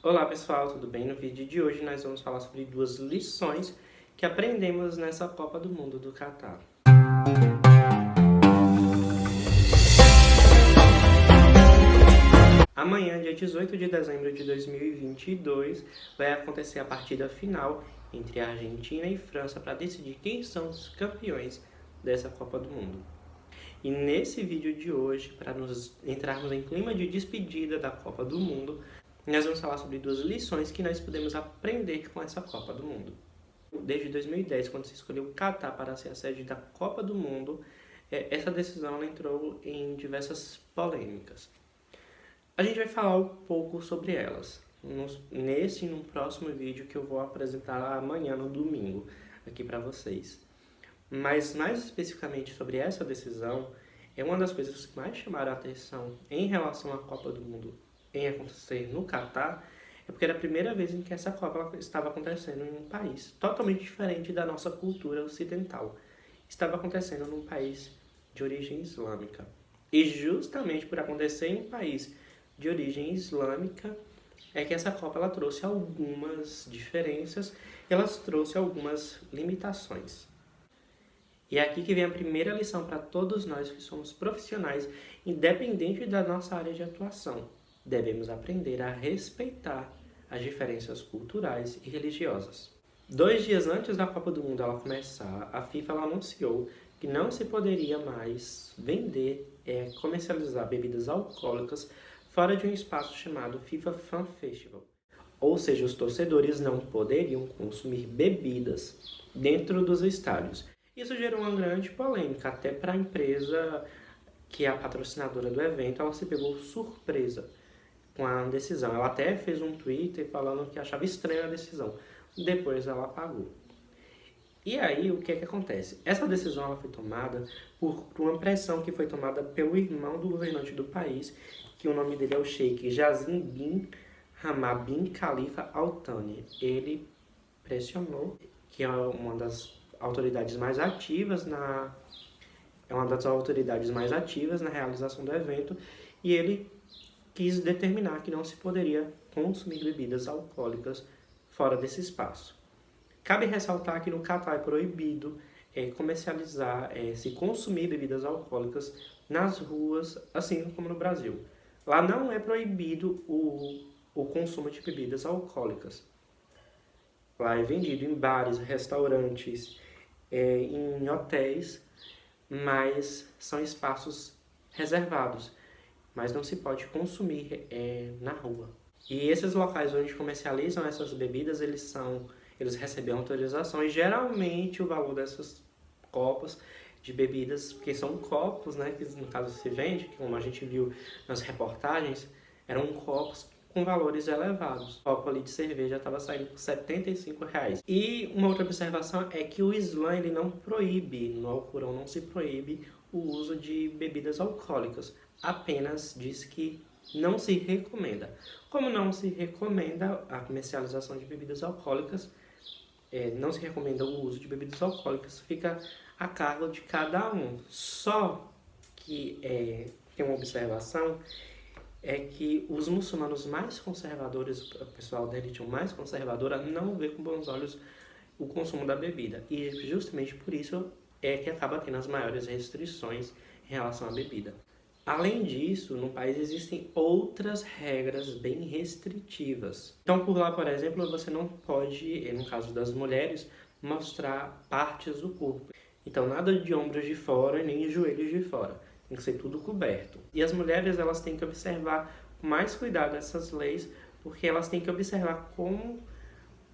Olá pessoal, tudo bem? No vídeo de hoje nós vamos falar sobre duas lições que aprendemos nessa Copa do Mundo do Catar. Amanhã, dia 18 de dezembro de 2022, vai acontecer a partida final entre a Argentina e França para decidir quem são os campeões dessa Copa do Mundo. E nesse vídeo de hoje, para nos entrarmos em clima de despedida da Copa do Mundo, nós vamos falar sobre duas lições que nós podemos aprender com essa Copa do Mundo. Desde 2010, quando se escolheu o Catar para ser a sede da Copa do Mundo, essa decisão entrou em diversas polêmicas. A gente vai falar um pouco sobre elas nesse e no próximo vídeo que eu vou apresentar amanhã, no domingo, aqui para vocês. Mas mais especificamente sobre essa decisão, é uma das coisas que mais chamaram a atenção em relação à Copa do Mundo em acontecer no Catar, é porque era a primeira vez em que essa Copa estava acontecendo em um país totalmente diferente da nossa cultura ocidental. Estava acontecendo num país de origem islâmica. E justamente por acontecer em um país de origem islâmica, é que essa Copa ela trouxe algumas diferenças, ela trouxe algumas limitações. E é aqui que vem a primeira lição para todos nós que somos profissionais, independente da nossa área de atuação. Devemos aprender a respeitar as diferenças culturais e religiosas. 2 dias antes da Copa do Mundo ela começar, a FIFA ela anunciou que não se poderia mais vender comercializar bebidas alcoólicas fora de um espaço chamado FIFA Fan Festival. Ou seja, os torcedores não poderiam consumir bebidas dentro dos estádios. Isso gerou uma grande polêmica, até para a empresa que é a patrocinadora do evento, ela se pegou surpresa com a decisão. Ela até fez um Twitter falando que achava estranha a decisão. Depois ela apagou. E aí, o que é que acontece? Essa decisão ela foi tomada por uma pressão que foi tomada pelo irmão do governante do país, que o nome dele é o Sheikh Jassim bin Hamad bin Khalifa Al Thani. Ele pressionou, que é uma das autoridades mais ativas na realização do evento, e ele quis determinar que não se poderia consumir bebidas alcoólicas fora desse espaço. Cabe ressaltar que no Catar é proibido comercializar, se consumir bebidas alcoólicas nas ruas, assim como no Brasil. Lá não é proibido o consumo de bebidas alcoólicas. Lá é vendido em bares, restaurantes, em hotéis, mas são espaços reservados, mas não se pode consumir na rua. E esses locais onde comercializam essas bebidas, eles recebem autorização, e geralmente o valor dessas copas de bebidas, porque são copos, né, que no caso se vende, como a gente viu nas reportagens, eram copos com valores elevados. O copo ali de cerveja estava saindo por R$75. E uma outra observação é que o Islã ele não proíbe, no Alcorão não se proíbe o uso de bebidas alcoólicas, apenas diz que não se recomenda. Como não se recomenda a comercialização de bebidas alcoólicas, não se recomenda o uso de bebidas alcoólicas, fica a cargo de cada um. Só que tem uma observação, é que os muçulmanos mais conservadores, o pessoal da religião mais conservadora, não vê com bons olhos o consumo da bebida. E justamente por isso é que acaba tendo as maiores restrições em relação à bebida. Além disso, no país existem outras regras bem restritivas. Então, por lá, por exemplo, você não pode, no caso das mulheres, mostrar partes do corpo. Então, nada de ombros de fora, nem joelhos de fora. Tem que ser tudo coberto. E as mulheres, elas têm que observar com mais cuidado essas leis, porque elas têm que observar como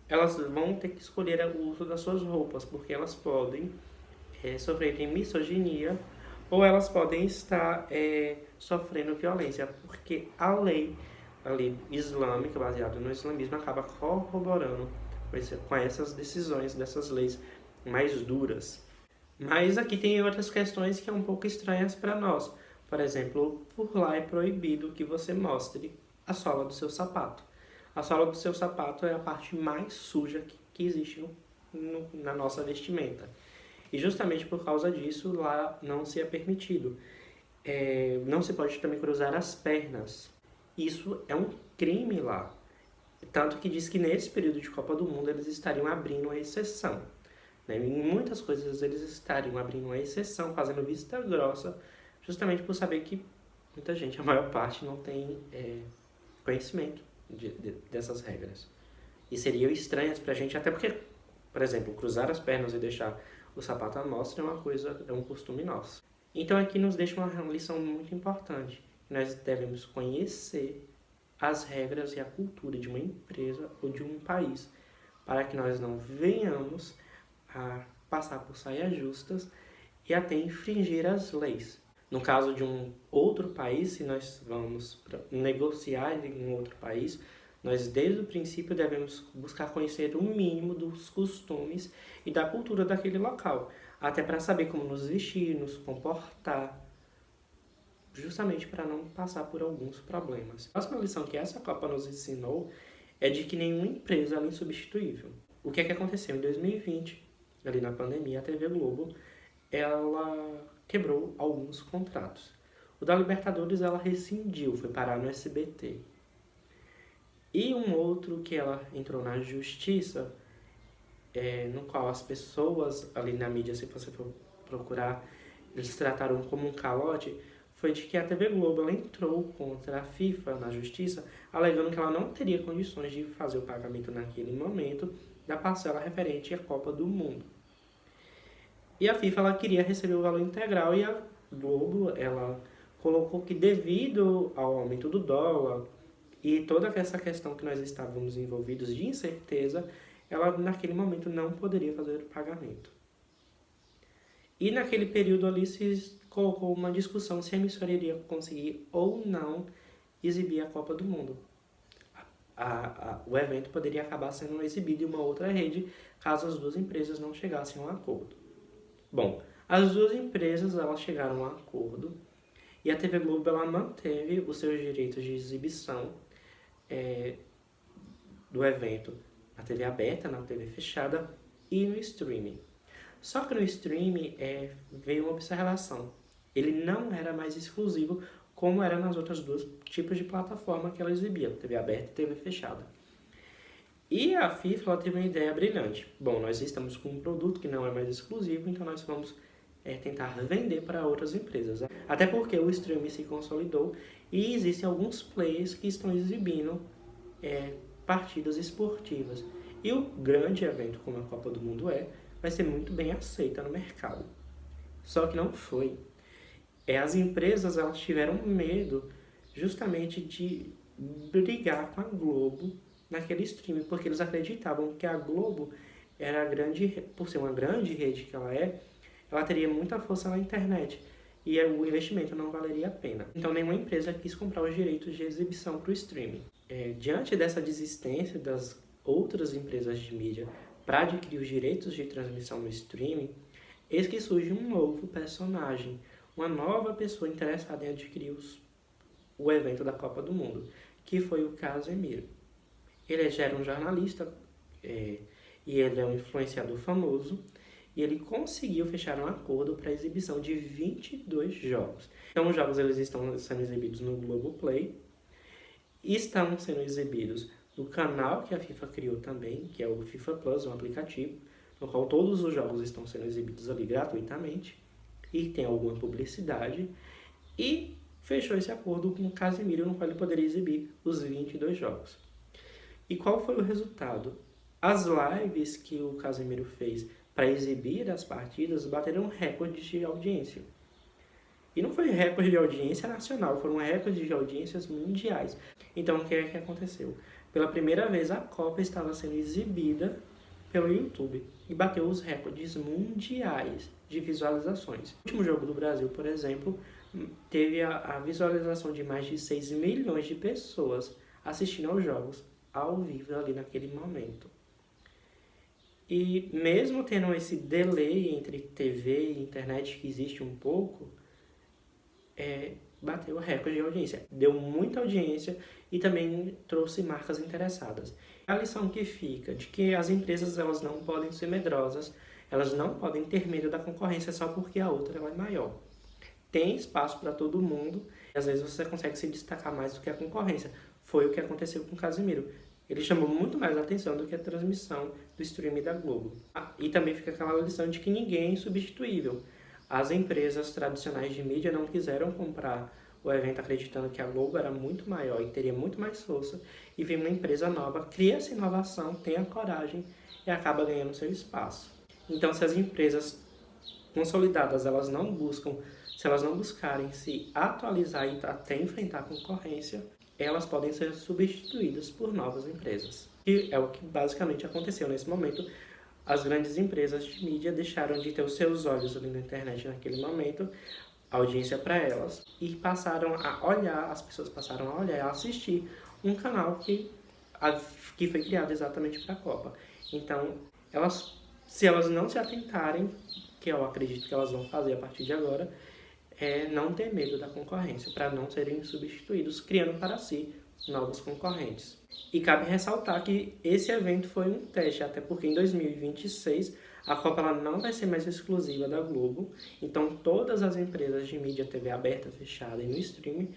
elas vão ter que escolher o uso das suas roupas, porque elas podem sofrer de misoginia, ou elas podem estar sofrendo violência, porque a lei islâmica, baseada no islamismo, acaba corroborando com essas decisões dessas leis mais duras. Mas aqui tem outras questões que é um pouco estranhas para nós. Por exemplo, por lá é proibido que você mostre a sola do seu sapato. A sola do seu sapato é a parte mais suja que existe na nossa vestimenta. E justamente por causa disso, lá não se é permitido. Não se pode também cruzar as pernas. Isso é um crime lá. Tanto que diz que nesse período de Copa do Mundo eles estariam abrindo uma exceção. Né? Em muitas coisas eles estariam abrindo uma exceção, fazendo vista grossa, justamente por saber que muita gente, a maior parte, não tem conhecimento dessas regras. E seriam estranhas pra gente, até porque, por exemplo, cruzar as pernas e deixar o sapato à mostra é um costume nosso. Então aqui nos deixa uma lição muito importante. Nós devemos conhecer as regras e a cultura de uma empresa ou de um país, para que nós não venhamos a passar por saias justas e até infringir as leis. No caso de um outro país, se nós vamos negociar em um outro país, nós desde o princípio devemos buscar conhecer o mínimo dos costumes e da cultura daquele local, até para saber como nos vestir, nos comportar, justamente para não passar por alguns problemas. A próxima lição que essa Copa nos ensinou é de que nenhuma empresa é insubstituível. O que é que aconteceu em 2020, ali na pandemia, a TV Globo, ela quebrou alguns contratos. O da Libertadores ela rescindiu, foi parar no SBT. E um outro que ela entrou na justiça, no qual as pessoas ali na mídia, se você for procurar, eles trataram como um calote, foi de que a TV Globo ela entrou contra a FIFA na justiça, alegando que ela não teria condições de fazer o pagamento naquele momento da parcela referente à Copa do Mundo. E a FIFA ela queria receber o valor integral e a Globo ela colocou que devido ao aumento do dólar e toda essa questão que nós estávamos envolvidos de incerteza, ela naquele momento não poderia fazer o pagamento. E naquele período ali se colocou uma discussão se a emissora iria conseguir ou não exibir a Copa do Mundo. O evento poderia acabar sendo exibido em uma outra rede caso as duas empresas não chegassem a um acordo. Bom, as duas empresas elas chegaram a um acordo e a TV Globo ela manteve os seus direitos de exibição do evento na TV aberta, na TV fechada e no streaming. Só que no streaming veio uma observação. Ele não era mais exclusivo como era nas outras duas tipos de plataforma que ela exibia, TV aberta e TV fechada. E a FIFA ela teve uma ideia brilhante. Bom, nós estamos com um produto que não é mais exclusivo, então nós vamos tentar vender para outras empresas. Até porque o streaming se consolidou e existem alguns players que estão exibindo partidas esportivas. E o grande evento como a Copa do Mundo vai ser muito bem aceita no mercado. Só que não foi. As empresas elas tiveram medo justamente de brigar com a Globo naquele streaming, porque eles acreditavam que a Globo era grande, por ser uma grande rede que ela teria muita força na internet e o investimento não valeria a pena. Então nenhuma empresa quis comprar os direitos de exibição para o streaming. Diante dessa desistência das outras empresas de mídia para adquirir os direitos de transmissão no streaming, eis que surge um novo personagem, uma nova pessoa interessada em adquirir o evento da Copa do Mundo, que foi o Casemiro. Ele já era um jornalista e ele é um influenciador famoso e ele conseguiu fechar um acordo para a exibição de 22 jogos. Então os jogos eles estão sendo exibidos no Globoplay e estão sendo exibidos no canal que a FIFA criou também, que é o FIFA Plus, um aplicativo, no qual todos os jogos estão sendo exibidos ali gratuitamente e tem alguma publicidade, e fechou esse acordo com o Casemiro, no qual ele poderia exibir os 22 jogos. E qual foi o resultado? As lives que o Casemiro fez para exibir as partidas bateram recordes de audiência. E não foi recorde de audiência nacional, foram recordes de audiências mundiais. Então, o que é que aconteceu? Pela primeira vez, a Copa estava sendo exibida pelo YouTube e bateu os recordes mundiais de visualizações. O último jogo do Brasil, por exemplo, teve a visualização de mais de 6 milhões de pessoas assistindo aos jogos ao vivo ali naquele momento. E mesmo tendo esse delay entre TV e internet que existe um pouco, bateu o recorde de audiência. Deu muita audiência e também trouxe marcas interessadas. A lição que fica de que as empresas elas não podem ser medrosas, elas não podem ter medo da concorrência só porque a outra é maior. Tem espaço para todo mundo e às vezes você consegue se destacar mais do que a concorrência. Foi o que aconteceu com o Casemiro. ele chamou muito mais atenção do que a transmissão do streaming da Globo. E também fica aquela lição de que ninguém é insubstituível. As empresas tradicionais de mídia não quiseram comprar o evento acreditando que a Globo era muito maior e teria muito mais força, e vem uma empresa nova, cria essa inovação, tem a coragem e acaba ganhando seu espaço. Então, se as empresas consolidadas elas não buscarem se atualizar e até enfrentar a concorrência, elas podem ser substituídas por novas empresas. E é o que basicamente aconteceu nesse momento. As grandes empresas de mídia deixaram de ter os seus olhos ali na internet naquele momento, audiência para elas, e passaram a olhar, as pessoas passaram a olhar e a assistir um canal que foi criado exatamente para a Copa. Então, se elas não se atentarem, que eu acredito que elas vão fazer a partir de agora, não ter medo da concorrência, para não serem substituídos, criando para si novos concorrentes. E cabe ressaltar que esse evento foi um teste, até porque em 2026 a Copa ela não vai ser mais exclusiva da Globo, então todas as empresas de mídia TV aberta, fechada e no streaming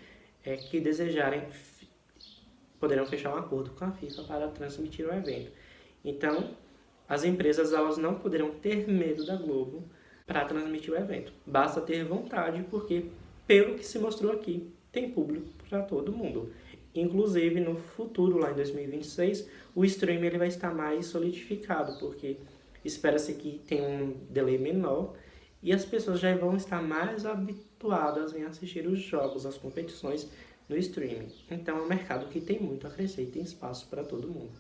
que desejarem poderão fechar um acordo com a FIFA para transmitir o evento. Então, as empresas elas não poderão ter medo da Globo para transmitir o evento. Basta ter vontade, porque, pelo que se mostrou aqui, tem público para todo mundo. Inclusive, no futuro, lá em 2026, o streaming ele vai estar mais solidificado, porque espera-se que tenha um delay menor e as pessoas já vão estar mais habituadas em assistir os jogos, as competições no streaming. Então, é um mercado que tem muito a crescer e tem espaço para todo mundo.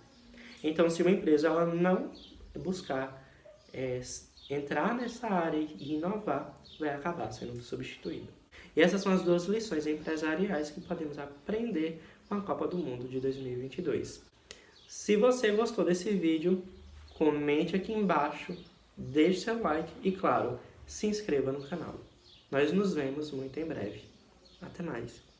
Então, se uma empresa ela não buscar entrar nessa área e inovar, vai acabar sendo substituída. E essas são as duas lições empresariais que podemos aprender com a Copa do Mundo de 2022. Se você gostou desse vídeo, comente aqui embaixo, deixe seu like e, claro, se inscreva no canal. Nós nos vemos muito em breve. Até mais!